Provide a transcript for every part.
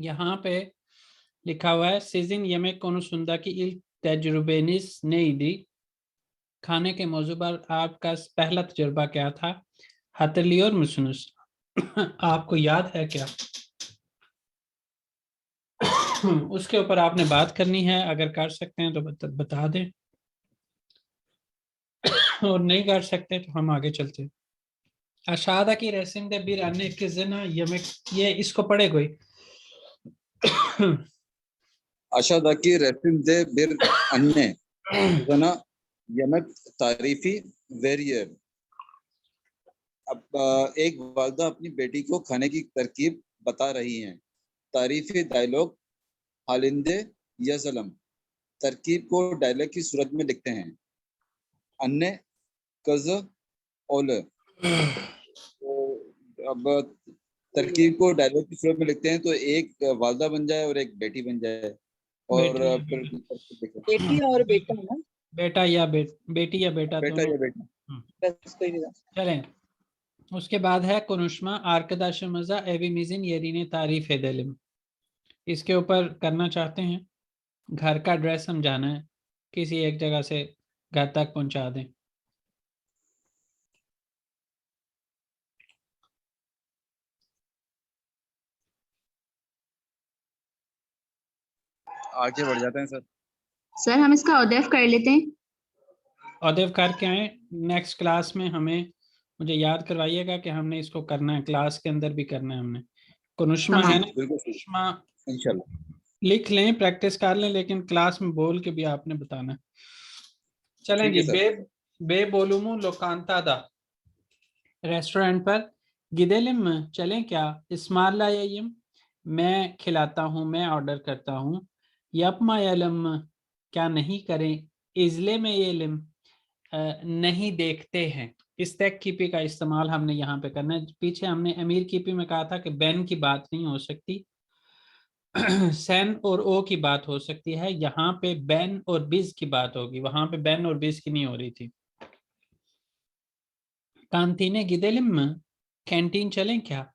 यहाँ पे लिखा हुआ है sizin yemek konusundaki ilk tecrübeniz neydi? खाने के मौजू पर आपका पहला तजुर्बा क्या था? hatırlıyor musunuz? आपको याद है क्या? उसके ऊपर आपने बात करनी है, अगर कर सकते हैं तो बता दें, और नहीं कर सकते तो हम आगे चलते हैं। Aşağıdaki resimde bir anne kızına yemek, ये इसको पढ़े कोई? Aşağıdaki resimde bir anne kızına yemek tarifi veriyor. अब एक वालदा अपनी बेटी को खाने की तरकीब बता रही हैं। तारीफी डायलॉग हालिंदे यज़लम। तरकीब को डायलॉग की सूरत में लिखते हैं। अन्ने कज़ ओल। तो अब तरकीब को डायलॉग की सूरत में लिखते हैं तो एक वालदा बन जाए और एक बेटी बन जाए, और फिर बेटी और बेटा ना, बेटा या बेटी या बेटा बेटा दोनों। या बेटा। बस कोई भी बात। चलें, उसके बाद है konuşma arkadaşımıza evimizin yerini tarif edelim। इसके ऊपर करना चाहते हैं, घर का एड्रेस समझाना है, किसी एक जगह से घर तक पहुंचा दें। आगे बढ़ जाते हैं सर। सर हम इसका औदैफ कर लेते हैं। औदैफ करके आए, नेक्स्ट क्लास में हमें, मुझे याद करवाइएगा कि हमने इसको करना है, क्लास के अंदर भी करना है हमने। कुनुष्मा है ना, कुनुष्मा इंशाल्लाह लिख लें, प्रैक्टिस कर लें, लेकिन क्लास में बोल के भी आपने बताना है। चलें जी, बे बोलूमू लोकांतादा रेस्टोरेंट पर गिदेलिम चलें क्या? इस्माला यम मैं खिलाता हूँ, मैं ऑर्डर करता हूँ। यपमा यलम क्या नहीं करें? इजले में ये लिम नहीं देखते हैं। इस तक कीपी का इस्तेमाल हमने यहाँ पे करना है। पीछे हमने अमीर कीपी में कहा था कि बैन की बात नहीं हो सकती, सैन और ओ की बात हो सकती है। यहाँ पे बैन और बिज की बात होगी, वहां पे बैन और बिज की नहीं हो रही थी। कांतीने गिदेलिम कैंटीन चलें क्या?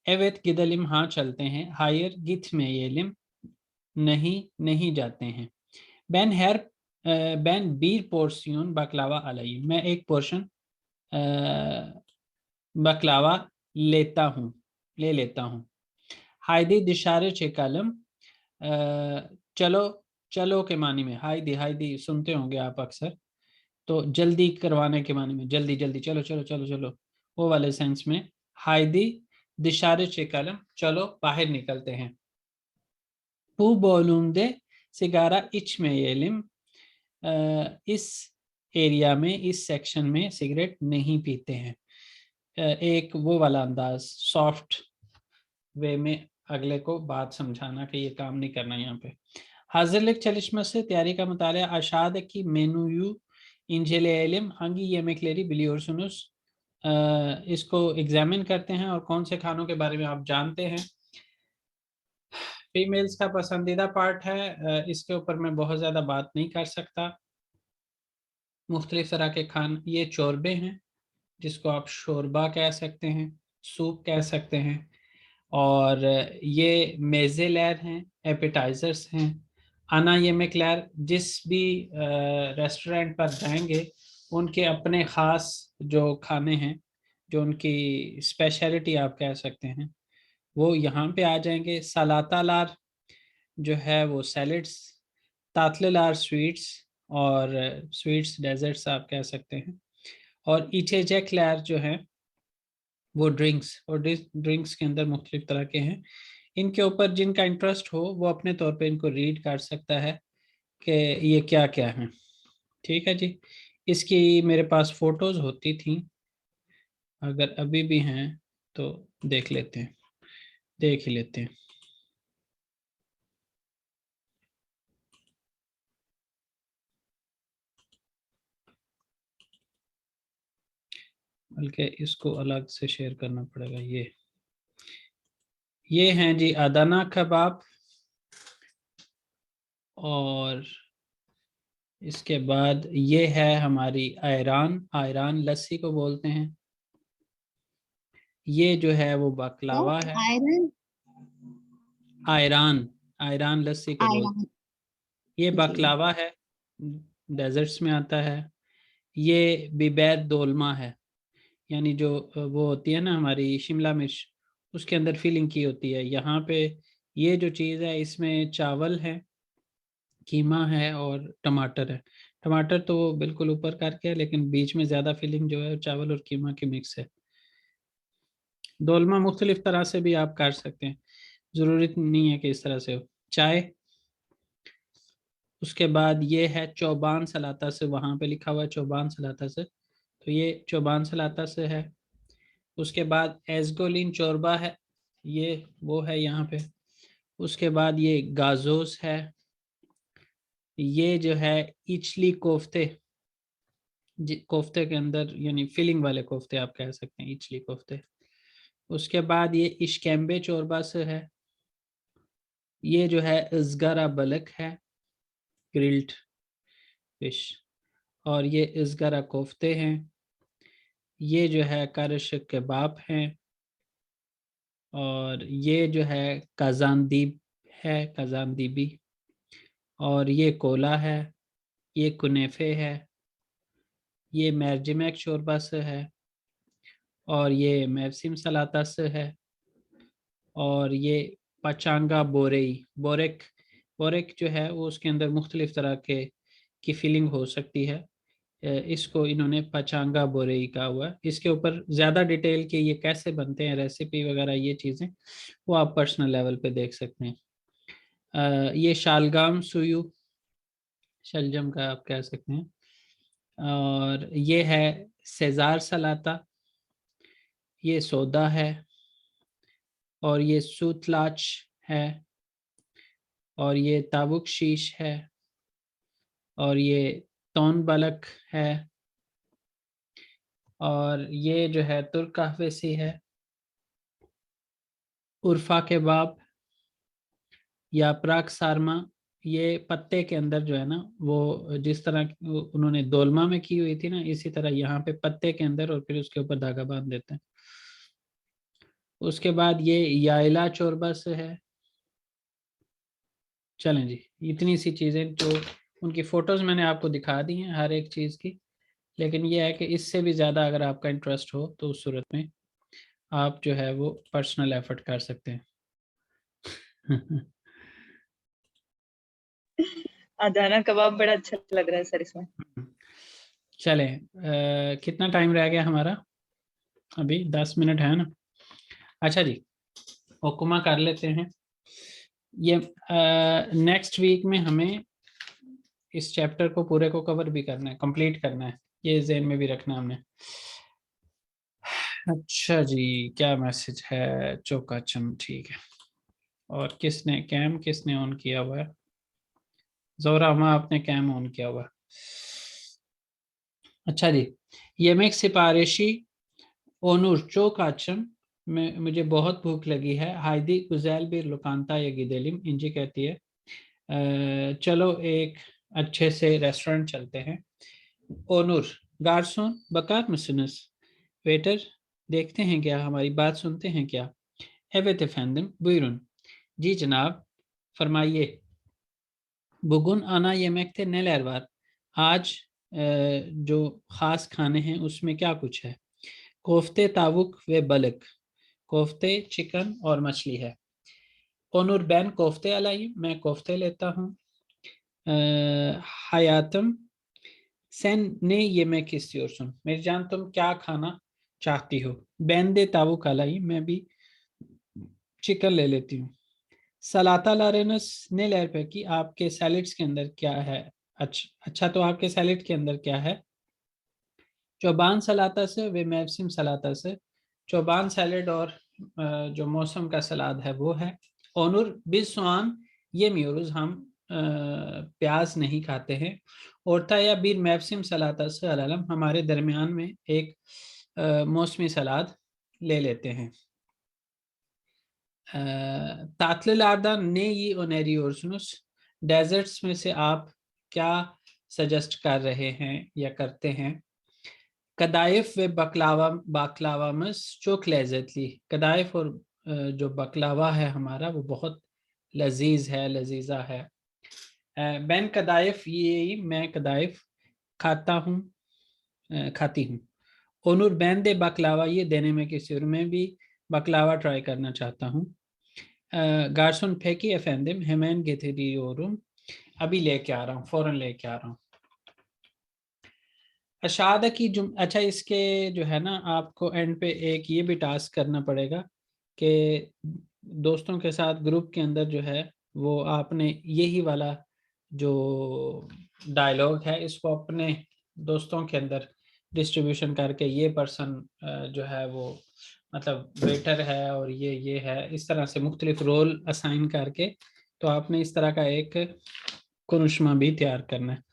एवेत गिदेलिम हाँ चलते हैं। हायर गिथ में ये लिम नहीं जाते हैं। बैन हेर बैन बीर पोर्सियन बकलावा अलई मैं एक पोर्शन बकलावा ले लेता हूँ। हाइदी दिशारे चेकालम चलो चलो के मानी में, हाइदी सुनते होंगे आप अक्सर, तो जल्दी करवाने के मानी में, जल्दी जल्दी चलो चलो चलो चलो, वो वाले सेंस में हाइदी दिशारे चेकालम चलो बाहर निकलते हैं। पू बोलूंदे सिगारा इच में येलिम इस एरिया में, इस सेक्शन में सिगरेट नहीं पीते हैं। एक वो वाला अंदाज, सॉफ्ट वे में अगले को बात समझाना कि ये काम नहीं करना यहाँ पे। hazırlık çalışması tiyari का मुताला aşağıdaki menüyü inceleyelim. Hangi yemekleri biliyorsunuz? इसको एग्जामिन करते हैं और कौन से खानों के बारे में आप जानते हैं। फीमेल्स का पसंदीदा पार्ट है, इसके ऊपर मैं बहुत ज़्यादा बात नहीं कर सकता। मुख्तलिफ तरह के खान, ये चोरबे हैं जिसको आप शोरबा कह सकते हैं, सूप कह सकते हैं, और ये मेज़ेलैर हैं, एपेटाइजर्स हैं। आना येमेकलैर, जिस भी रेस्टोरेंट पर जाएंगे उनके अपने ख़ास जो खाने हैं, जो उनकी स्पेशलिटी आप कह सकते हैं, वो यहाँ पे आ जाएंगे। सलातालार जो है वो सैलड्स, तातलेलार स्वीट्स, और स्वीट्स डेजर्ट्स आप कह सकते हैं, और इचेजेकलैर जो है वो ड्रिंक्स, और ड्रिंक्स के अंदर मुख्तलिफ तरह के हैं। इनके ऊपर जिनका इंटरेस्ट हो वो अपने तौर पे इनको रीड कर सकता है कि ये क्या क्या है। ठीक है जी, इसकी मेरे पास फ़ोटोज़ होती थी, अगर अभी भी हैं तो देख लेते हैं, देख ही लेते हैं। बल्कि इसको अलग से शेयर करना पड़ेगा। ये हैं जी अदना कबाब, और इसके बाद ये है हमारी आयरान लस्सी को बोलते हैं। ये जो है वो बकलावा है। आयरान, आयरान लस्सी को बोलते आयरन। हैं। ये जी। बकलावा है, डेजर्ट्स में आता है। ये बिबैर दोलमा है, यानी जो वो होती है ना हमारी शिमला मिर्च, उसके अंदर फिलिंग की होती है। यहाँ पे ये जो चीज़ है इसमें चावल है, कीमा है और टमाटर है। टमाटर तो वो बिल्कुल ऊपर करके है, लेकिन बीच में ज़्यादा फिलिंग जो है चावल और कीमा की मिक्स है। दोलमा मुख्तलिफ तरह से भी आप कर सकते हैं, ज़रूरत नहीं है कि इस तरह से हो। चाय, उसके बाद ये है चौबान सलाता से, वहाँ पे लिखा हुआ है चौबान सलाता से, तो ये चौबान सलाता से है। उसके बाद एजगोलिन चोरबा है, ये वो है यहाँ पे। उसके बाद ये गाजोस है, ये जो है इचली कोफ्ते, कोफ्ते के अंदर यानी फिलिंग वाले कोफ्ते आप कह सकते हैं, इचली कोफ्ते। उसके बाद ये इश्केम्बे चोरबा से है, ये जो है इज़गारा बलक है, ग्रिल्ड फिश। और ये इज़गारा कोफ्ते हैं, ये जो है करश कबाब हैं, और ये जो है काजानदीब है, काजानदीबी। और ये कोला है, ये कुनेफे है, ये मैरजिमैक शोरबा से है, और ये मैवसिम सलाता से है, और ये पचांगा बोरेई, बोरेक, बोरेक जो है वो उसके अंदर मुख्तलिफ तरह के की फीलिंग हो सकती है। इसको इन्होंने पचांगा बोरेई कहा हुआ है। इसके ऊपर ज़्यादा डिटेल के ये कैसे बनते हैं, रेसिपी वगैरह ये चीज़ें, वो आप पर्सनल लेवल पे देख सकते हैं। ये शालगाम सुयू, शलजम का आप कह सकते हैं। और ये है सेजार सलाता, ये सोदा है, और ये सूतलाच है, और ये ताबुक शीश है, और ये तौन बलक है, और ये जो है तुर्क कहवेसी है, उर्फा केबाब या प्राक सारमा। ये पत्ते के अंदर जो है ना, वो जिस तरह उन्होंने दोलमा में की हुई थी ना, इसी तरह यहाँ पे पत्ते के अंदर और फिर उसके ऊपर धागा बांध देते हैं। उसके बाद ये याइला चोरबा से है। चलें जी, इतनी सी चीज़ें जो उनकी फ़ोटोज़ मैंने आपको दिखा दी हैं हर एक चीज़ की, लेकिन ये है कि इससे भी ज़्यादा अगर आपका इंटरेस्ट हो तो उस सूरत में आप जो है वो पर्सनल एफर्ट कर सकते हैं। अदाना कबाब बड़ा अच्छा लग रहा है सर इसमें। चलें, कितना टाइम रह गया हमारा? अभी 10 मिनट है ना। अच्छा जी, हुक्मा कर लेते हैं। ये नेक्स्ट वीक में हमें इस चैप्टर को पूरे को कवर भी करना है, कंप्लीट करना है, ये ज़हन में भी रखना हमने। अच्छा जी, क्या मैसेज है? चौकाचम, ठीक है। और किसने कैम किसने ऑन किया हुआ है? जोरा माँ आपने कैम ऑन किया हुआ है। अच्छा जी, yemek siparişi Onur çok açım, मुझे बहुत भूख लगी है। हाइदी güzel bir lokantaya gidelim, इंजी कहती है चलो एक अच्छे से रेस्टोरेंट चलते हैं। ओनूर, गार्सोन bakar mısınız? वेटर, देखते हैं क्या, हमारी बात सुनते हैं क्या? Evet efendim, buyurun. जी जनाब, फरमाइए। Bugün ana yemekte neler var? आज जो ख़ास खाने हैं उसमें क्या कुछ है? कोफ्ते तावुक व बलक, कोफ्ते चिकन और मछली है। ओनूर बैन कोफ्ते अलाई, मैं कोफ्ते लेता हूँ। हयातम सेन ने ये मैं किस सुन, मेरी जान तुम क्या खाना चाहती हो? बैन दे तावुक अलाई, मैं भी चिकन ले लेती हूँ। सलाता लारेनस ने लहर पे कि आपके सैलेड्स के अंदर क्या है? अच्छा तो आपके सैलेड के अंदर क्या है? चौबान सलाता से वे मैवसिम सलाता से, चौबान सैलेड और जो मौसम का सलाद है वो है। ओनुर बिस्वान ये म्यूरुज, हम प्याज नहीं खाते हैं। औरता या बीर मैवसिम सलाता से अलम, हमारे दरमियान में एक मौसमी सलाद ले लेते हैं। तातलादा ने ये ओनेरी ओरसनुस, डेजर्ट्स में से आप क्या सजेस्ट कर रहे हैं या करते हैं? कदाइफ व बकलावा, बाकलावा मस चोक लैजतली, कदाइफ और जो बकलावा है हमारा वो बहुत लजीज है, लजीजा है। बैन कदाइफ, ये मैं कदाइफ खाता हूँ, खाती हूँ। ओनूर बैन दे बकलावा, ये देने में किसी और, मैं भी बकलावा ट्राई करना चाहता हूँ। गार्सन फेंकी एफेंदिम हेमैन गेथेरियोरुम, अभी लेके आ रहा हूँ, फौरन लेके आ रहा हूँ। अशादा की अच्छा, इसके जो है ना, आपको एंड पे एक ये भी टास्क करना पड़ेगा कि दोस्तों के साथ ग्रुप के अंदर जो है वो आपने यही वाला जो डायलॉग है इसको अपने दोस्तों के अंदर डिस्ट्रीब्यूशन करके, ये पर्सन जो है वो मतलब वेटर है और ये है, इस तरह से मुख्तलिफ रोल असाइन करके, तो आपने इस तरह का एक कुनुष्मा भी तैयार करना है।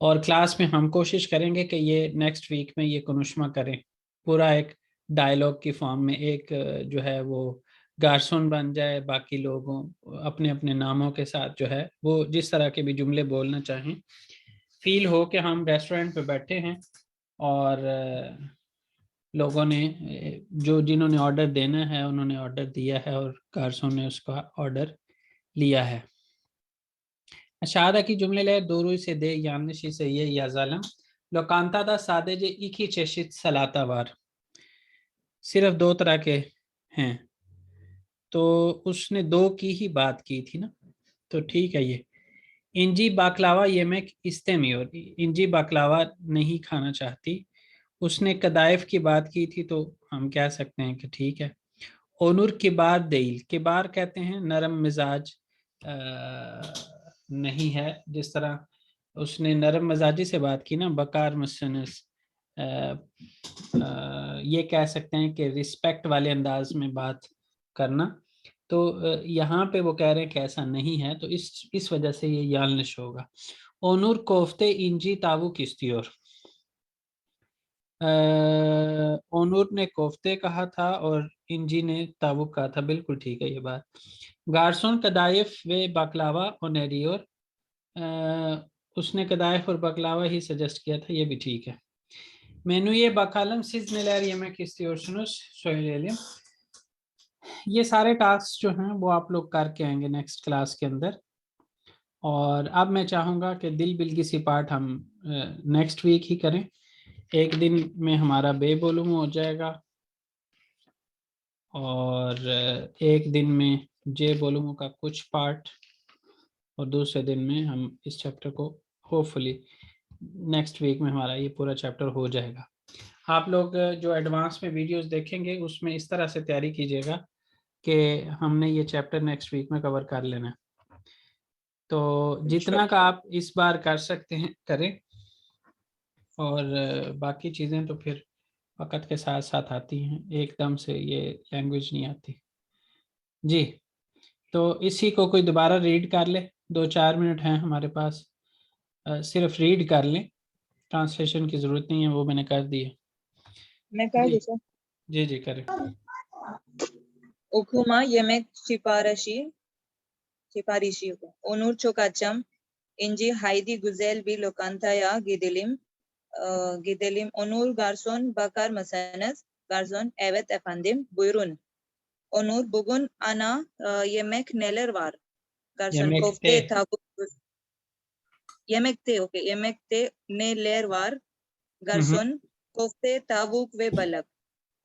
और क्लास में हम कोशिश करेंगे कि ये नेक्स्ट वीक में ये कुनुष्मा करें, पूरा एक डायलॉग की फॉर्म में, एक जो है वो गार्सन बन जाए, बाकी लोगों अपने अपने नामों के साथ जो है वो जिस तरह के भी जुमले बोलना चाहें, फील हो कि हम रेस्टोरेंट पे बैठे हैं और लोगों ने जो जिन्होंने ऑर्डर देना है उन्होंने ऑर्डर दिया है और गार्सन ने उसका ऑर्डर लिया है। शादा की जुमले ले दोरू से दे yanlış ise ye yazalım. Lokantada sadece iki çeşit salata var. सिर्फ दो तरह के हैं, तो उसने दो की ही बात की थी ना, तो ठीक है ये। इंजी बाकलावा yemek istemiyor, इंजी बाकलावा नहीं खाना चाहती। उसने कदाइफ की बात की थी, तो हम कह सकते हैं कि ठीक है। ओनूर किबार देल, किबार कहते हैं नरम मिजाज नहीं है, जिस तरह उसने नरम मिजाजी से बात की ना, बकार मुसनस, ये कह सकते हैं कि रिस्पेक्ट वाले अंदाज में बात करना, तो यहाँ पे वो कह रहे हैं कि ऐसा नहीं है, तो इस वजह से ये यालनिश होगा। ओनूर कोफ्ते इंजी तावू किस्तियोर, ओनूर ने कोफ्ते कहा था और इंजी ने तावुक कहा था, बिल्कुल ठीक है ये बात। गार्सन कदाइफ वे बकलावा ओनेरियोर, उसने कदाइफ और बकलावा ही सजेस्ट किया था, ये भी ठीक है। मेन्यूए बकालम सिज नेलर yemek istiyorsunuz söyleyelim। ये सारे टास्क जो हैं वो आप लोग करके आएंगे नेक्स्ट क्लास के अंदर, और अब मैं चाहूँगा कि दिल बिल्किसी पार्ट हम नेक्स्ट वीक ही करें, एक दिन में हमारा बेबोलूम हो जाएगा और एक दिन में जे बोलूमों का कुछ पार्ट, और दूसरे दिन में हम इस चैप्टर को होपफुली नेक्स्ट वीक में हमारा ये पूरा चैप्टर हो जाएगा। आप लोग जो एडवांस में वीडियोस देखेंगे उसमें इस तरह से तैयारी कीजिएगा कि हमने ये चैप्टर नेक्स्ट वीक में कवर कर लेना है, तो जितना का आप इस बार कर सकते हैं करें, और बाकी चीज़ें तो फिर वक़्त के साथ साथ आती हैं, एकदम से ये लैंग्वेज नहीं आती जी। तो इसी को कोई दोबारा रीड कर ले, 2-4 मिनट हैं हमारे पास, सिर्फ रीड कर लें, ट्रांसलेशन की ज़रूरत नहीं है, वो मैंने कर दी है। मैं कर दूं सर? जी जी करें। Okuma yemek siparişi Onur çok açım. İnci haydi güzel bir lokantaya gidelim. Onur garson bakar mısınız? Garson evet efendim buyurun. Onur bugün ana yemek neler var? Garson kofte tavuk. Yemekte neler var? Garson kofte tavuk ve balık.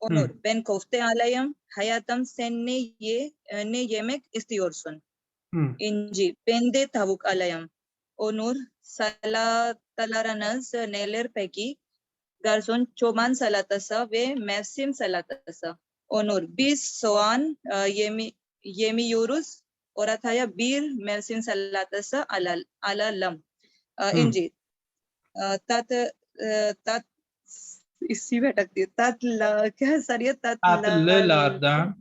Onur ben kofte alayım. Hayatım sen ne yemek istiyorsun? İnci ben de tavuk alayım. Onur salatalarınız neler peki? Garson çoban salatası ve mevsim salatası. Onur biz soğan yemiyoruz. Ortaya bir mevsim salatası alalım. İnci tat इसी में अटकती है क्या sir ये लारदान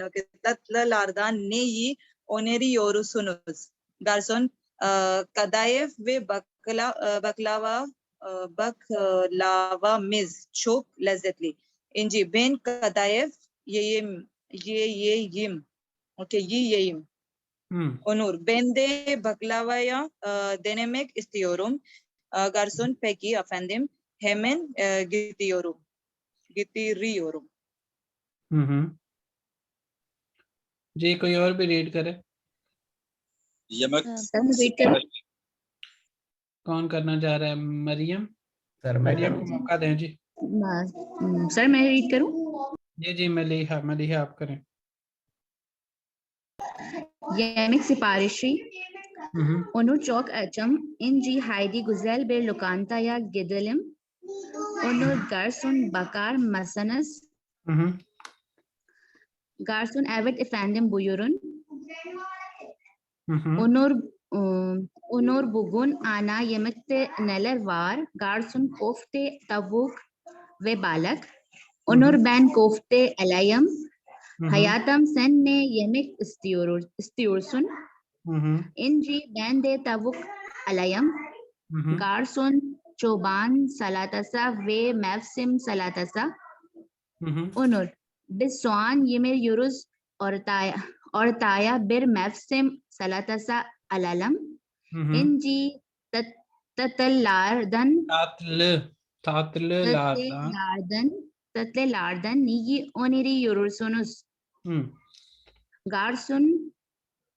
okay लारदान ने ये ओनेरी योरुसुनुस गार्सन कदायफ वे बकलावा मिज çok lezzetli इंजी ben कदायफ yiyeyim okay yiyeyim Onur ben de baklavaya denemek istiyorum garson peki efendim hemen getiriyorum. जी कोई और भी रीड करे? यमक सर मैं रीड करूँ? कौन करना चाह रहा है? मरियम? सर मैं मरियम को मौका दें जी। सर मैं रीड करूँ? जी मलिहा, मलिहा आप करें। Yemek siparişi हम्म onu çok açım. İnci haydi güzel bir lokantaya gidelim. Onu garson bakar mısınız? हम्म Garson evet efendim buyurun. हम्म Onur Onur bugün ana yemekte neler var? Garson kofte, tavuk ve balık. Onur ben kofte alayım. Hayatım sen ne yemek istiyorsun? İnci ben de tavuk alayım. Garson çoban salatası ve mevsim salatası. Onur biz soğan yemiyoruz. Ortaya bir mevsim salatası alalım. İnci tatlılardan tatlılardan neyi öneriyorsunuz? Garson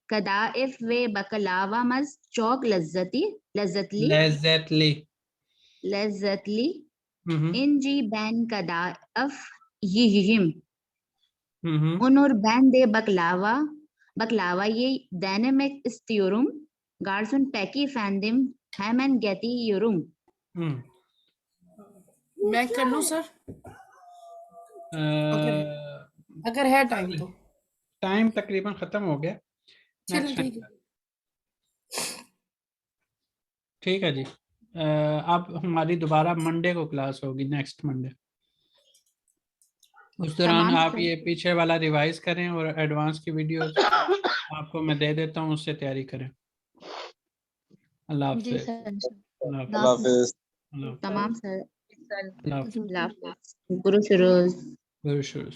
kadayıf ve baklavamız çok lezzetli. İnci ben kadayıf yiyeyim. Onur ben de baklavayı denemek istiyorum. Garson peki efendim hemen getiriyorum. मैं कर लूं sir अगर है time तो। Time तकरीबन खत्म हो गया। चलो नेक्स्ट ठीक है। ठीक है जी। अब हमारी दोबारा मंडे को क्लास होगी, नेक्स्ट मंडे। उस दौरान तमाम आप सर। ये पीछे वाला रिवाइज करें और एडवांस की वीडियोस आपको मैं दे देता हूँ, उससे तैयारी करें। अल्लाह जी हाफिज़। सर। अल्लाह हाफिज। अल्लाह हाफिज़। तमाम सर। अल्लाह हाफिज़। अल्लाह हाफिज़। गुरु शुरू। गुरु शुरू।